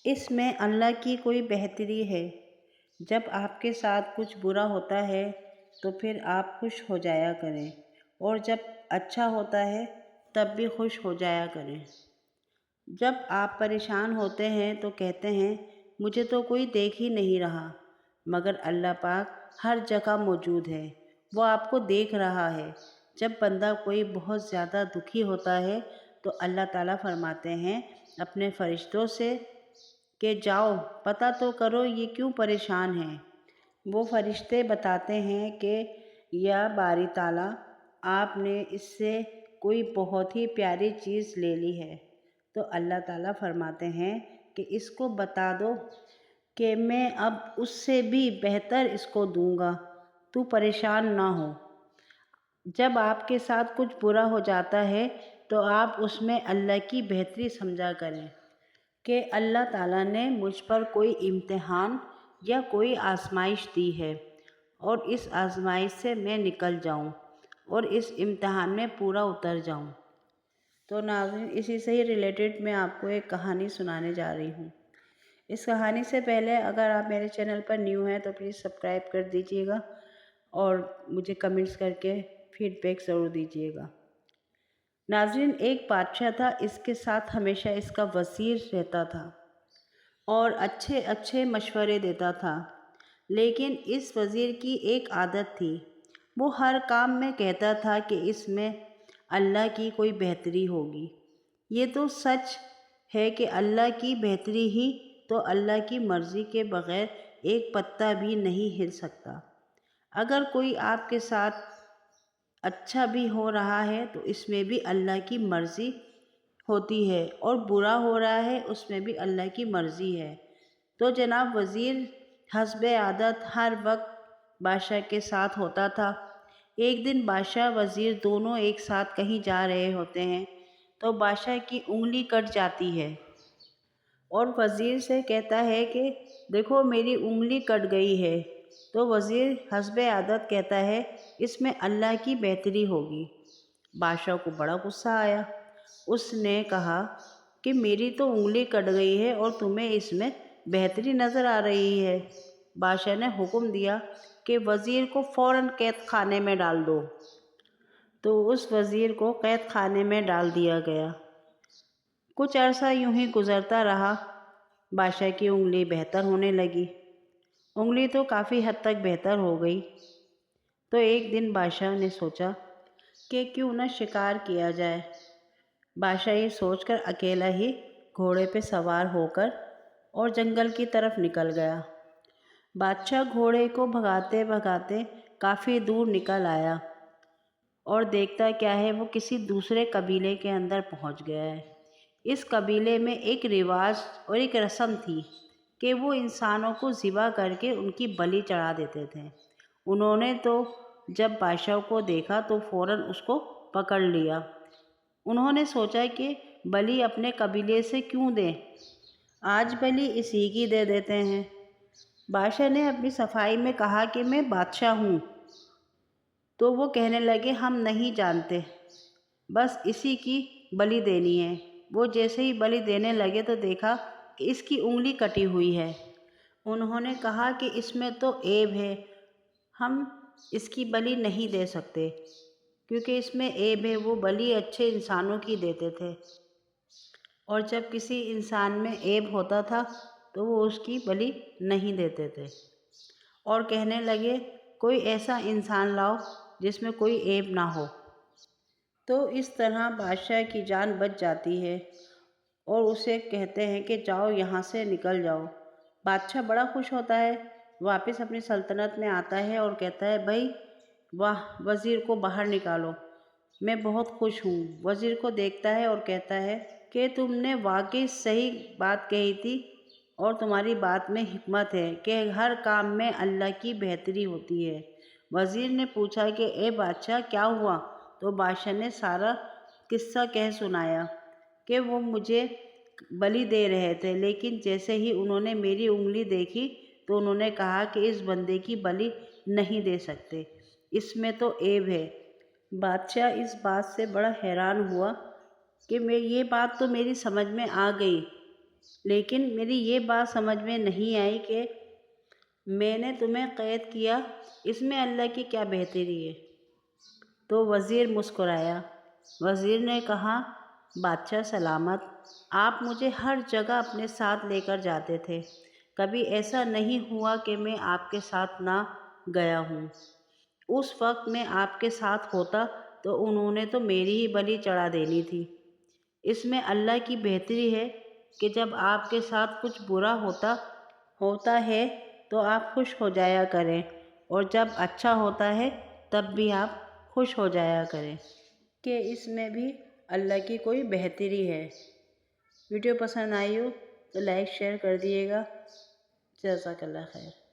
اس میں اللہ کی کوئی بہتری ہے۔ جب آپ کے ساتھ کچھ برا ہوتا ہے تو پھر آپ خوش ہو جایا کریں، اور جب اچھا ہوتا ہے تب بھی خوش ہو جایا کریں۔ جب آپ پریشان ہوتے ہیں تو کہتے ہیں مجھے تو کوئی دیکھ ہی نہیں رہا، مگر اللہ پاک ہر جگہ موجود ہے، وہ آپ کو دیکھ رہا ہے۔ جب بندہ کوئی بہت زیادہ دکھی ہوتا ہے تو اللہ تعالیٰ فرماتے ہیں اپنے فرشتوں سے کہ جاؤ پتہ تو کرو یہ کیوں پریشان ہیں۔ وہ فرشتے بتاتے ہیں کہ یا باری تعالیٰ، آپ نے اس سے کوئی بہت ہی پیاری چیز لے لی ہے۔ تو اللہ تعالیٰ فرماتے ہیں کہ اس کو بتا دو کہ میں اب اس سے بھی بہتر اس کو دوں گا، تو پریشان نہ ہو۔ جب آپ کے ساتھ کچھ برا ہو جاتا ہے تو آپ اس میں اللہ کی بہتری سمجھا کریں کہ اللہ تعالیٰ نے مجھ پر کوئی امتحان یا کوئی آزمائش دی ہے، اور اس آزمائش سے میں نکل جاؤں اور اس امتحان میں پورا اتر جاؤں۔ تو ناظرین، اسی سے ہی ریلیٹڈ میں آپ کو ایک کہانی سنانے جا رہی ہوں۔ اس کہانی سے پہلے اگر آپ میرے چینل پر نیو ہیں تو پلیز سبسکرائب کر دیجیے گا، اور مجھے کمنٹس کر کے فیڈ بیک ضرور دیجیے گا۔ ناظرین، ایک بادشاہ تھا، اس کے ساتھ ہمیشہ اس کا وزیر رہتا تھا اور اچھے اچھے مشورے دیتا تھا، لیکن اس وزیر کی ایک عادت تھی، وہ ہر کام میں کہتا تھا کہ اس میں اللہ کی کوئی بہتری ہوگی۔ یہ تو سچ ہے کہ اللہ کی بہتری ہی تو اللہ کی مرضی کے بغیر ایک پتا بھی نہیں ہل سکتا۔ اگر کوئی آپ کے ساتھ اچھا بھی ہو رہا ہے تو اس میں بھی اللہ کی مرضی ہوتی ہے، اور برا ہو رہا ہے اس میں بھی اللہ کی مرضی ہے۔ تو جناب وزیر حسب عادت ہر وقت بادشاہ کے ساتھ ہوتا تھا۔ ایک دن بادشاہ وزیر دونوں ایک ساتھ کہیں جا رہے ہوتے ہیں تو بادشاہ کی انگلی کٹ جاتی ہے، اور وزیر سے کہتا ہے کہ دیکھو میری انگلی کٹ گئی ہے۔ تو وزیر حسب عادت کہتا ہے اس میں اللہ کی بہتری ہوگی۔ بادشاہ کو بڑا غصہ آیا، اس نے کہا کہ میری تو انگلی کٹ گئی ہے اور تمہیں اس میں بہتری نظر آ رہی ہے۔ بادشاہ نے حکم دیا کہ وزیر کو فوراً قید خانے میں ڈال دو۔ تو اس وزیر کو قید خانے میں ڈال دیا گیا۔ کچھ عرصہ یوں ہی گزرتا رہا، بادشاہ کی انگلی بہتر ہونے لگی، انگلی تو کافی حد تک بہتر ہو گئی۔ تو ایک دن بادشاہ نے سوچا کہ کیوں نہ شکار کیا جائے۔ بادشاہ یہ سوچ کر اکیلا ہی گھوڑے پہ سوار ہو کر اور جنگل کی طرف نکل گیا۔ بادشاہ گھوڑے کو بھگاتے بھگاتے کافی دور نکل آیا، اور دیکھتا کیا ہے وہ کسی دوسرے قبیلے کے اندر پہنچ گیا ہے۔ اس قبیلے میں ایک رواج اور ایک رسم تھی کہ وہ انسانوں کو ذبح کر کے ان کی بلی چڑھا دیتے تھے۔ انہوں نے تو جب بادشاہ کو دیکھا تو فوراً اس کو پکڑ لیا۔ انہوں نے سوچا کہ بلی اپنے قبیلے سے کیوں دیں، آج بلی اسی کی دے دیتے ہیں۔ بادشاہ نے اپنی صفائی میں کہا کہ میں بادشاہ ہوں۔ تو وہ کہنے لگے ہم نہیں جانتے، بس اسی کی بلی دینی ہے۔ وہ جیسے ہی بلی دینے لگے تو دیکھا کہ اس کی انگلی کٹی ہوئی ہے۔ انہوں نے کہا کہ اس میں تو عیب ہے، ہم اس کی بلی نہیں دے سکتے کیونکہ اس میں عیب ہے۔ وہ بلی اچھے انسانوں کی دیتے تھے، اور جب کسی انسان میں عیب ہوتا تھا تو وہ اس کی بلی نہیں دیتے تھے، اور کہنے لگے کوئی ایسا انسان لاؤ جس میں کوئی عیب نہ ہو۔ تو اس طرح بادشاہ کی جان بچ جاتی ہے، اور اسے کہتے ہیں کہ جاؤ یہاں سے نکل جاؤ۔ بادشاہ بڑا خوش ہوتا ہے، واپس اپنی سلطنت میں آتا ہے اور کہتا ہے بھائی واہ، وزیر کو باہر نکالو، میں بہت خوش ہوں۔ وزیر کو دیکھتا ہے اور کہتا ہے کہ تم نے واقعی صحیح بات کہی تھی، اور تمہاری بات میں حکمت ہے کہ ہر کام میں اللہ کی بہتری ہوتی ہے۔ وزیر نے پوچھا کہ اے بادشاہ کیا ہوا؟ تو بادشاہ نے سارا قصہ کہہ سنایا کہ وہ مجھے بلی دے رہے تھے، لیکن جیسے ہی انہوں نے میری انگلی دیکھی تو انہوں نے کہا کہ اس بندے کی بلی نہیں دے سکتے، اس میں تو عیب ہے۔ بادشاہ اس بات سے بڑا حیران ہوا کہ یہ بات تو میری سمجھ میں آ گئی، لیکن میری یہ بات سمجھ میں نہیں آئی کہ میں نے تمہیں قید کیا، اس میں اللہ کی کیا بہتری ہے؟ تو وزیر مسکرایا۔ وزیر نے کہا، بادشاہ سلامت، آپ مجھے ہر جگہ اپنے ساتھ لے کر جاتے تھے، کبھی ایسا نہیں ہوا کہ میں آپ کے ساتھ نہ گیا ہوں۔ اس وقت میں آپ کے ساتھ ہوتا تو انہوں نے تو میری ہی بلی چڑھا دینی تھی۔ اس میں اللہ کی بہتری ہے کہ جب آپ کے ساتھ کچھ برا ہوتا ہے تو آپ خوش ہو جایا کریں، اور جب اچھا ہوتا ہے تب بھی آپ خوش ہو جایا کریں، کہ اس میں بھی اللہ کی کوئی بہتری ہے۔ ویڈیو پسند آئی ہو تو لائک شیئر کر دیے گا۔ جزاک اللہ خیر۔